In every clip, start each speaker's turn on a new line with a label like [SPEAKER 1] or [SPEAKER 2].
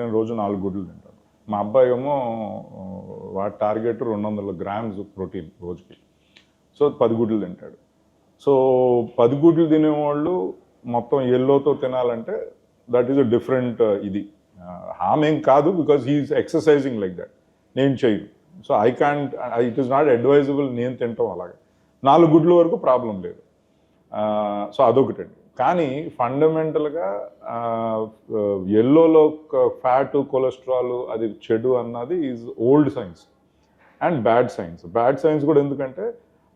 [SPEAKER 1] నేను రోజు 4 గుడ్లు తింటాను. మా అబ్బాయి ఏమో వాటి టార్గెట్ 200 గ్రామ్స్ ప్రోటీన్ రోజుకి. సో 10 గుడ్లు తింటాడు. సో 10 గుడ్లు తినేవాళ్ళు మొత్తం ఎల్లోతో తినాలంటే దట్ ఈస్ అ డిఫరెంట్ ఇది హామ్ ఏం కాదు, because he is exercising like that. నేను చేయను. So I can't, it is not advisable నేను తింటాం అలాగే. 4 గుడ్ల వరకు ప్రాబ్లం లేదు. సో అదొకటండి. కానీ ఫండమెంటల్గా ఎల్లోలో ఫ్యాటు, కొలెస్ట్రాల్ అది చెడు అన్నది is old science and bad science. Bad science కూడా ఎందుకంటే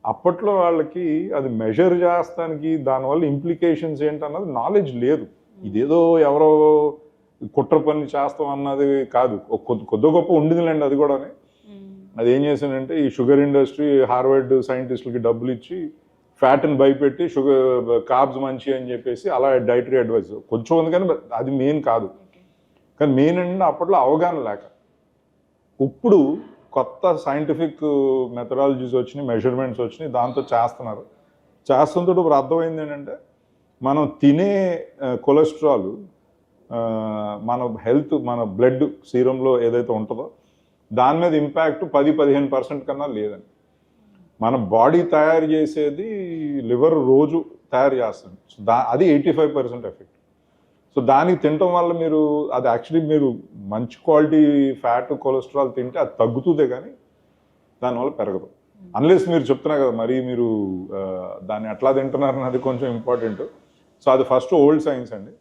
[SPEAKER 1] అప్పట్లో వాళ్ళకి అది మెజర్ చేస్తానికి దానివల్ల ఇంప్లికేషన్స్ ఏంటన్నది నాలెడ్జ్ లేదు. ఇదేదో ఎవరో కుట్ర పని చేస్తాం అన్నది కాదు. కొద్ది గొప్ప ఉండిందిలేండి అది కూడా. అది ఏం చేశానంటే ఈ షుగర్ ఇండస్ట్రీ హార్వర్డ్ సైంటిస్టులకి డబ్బులు ఇచ్చి ఫ్యాట్ని భయపెట్టి కార్బ్స్ మంచి అని చెప్పేసి అలా డైటరీ అడ్వైస్ కొంచెం ఉంది, కానీ అది మెయిన్ కాదు. కానీ మెయిన్ అంటే అప్పట్లో అవగాహన లేక. ఇప్పుడు కొత్త సైంటిఫిక్ మెథడాలజీస్ వచ్చినాయి, మెజర్మెంట్స్ వచ్చినాయి, దాంతో చేస్తున్నారు. చేస్తుంటే ఇప్పుడు అర్థమైంది ఏంటంటే మనం తినే కొలెస్ట్రాల్ మన హెల్త్, మన బ్లడ్ సీరంలో ఏదైతే ఉంటుందో దాని మీద ఇంపాక్ట్ 10-15% కన్నా లేదండి. మన బాడీ తయారు చేసేది లివర్ రోజు తయారు చేస్తుంది. సో అది 85% ఎఫెక్ట్. సో దానికి తినటం వల్ల మీరు అది యాక్చువల్లీ మీరు మంచి క్వాలిటీ ఫ్యాట్, కొలెస్ట్రాల్ తింటే అది తగ్గుతుందే కానీ దానివల్ల పెరగదు. అన్లెస్ మీరు చెప్తున్నారు కదా మరి మీరు దాన్ని ఎట్లా తింటున్నారని, అది కొంచెం ఇంపార్టెంట్. సో అది ఫస్ట్ ఓల్డ్ సైన్స్ అండి.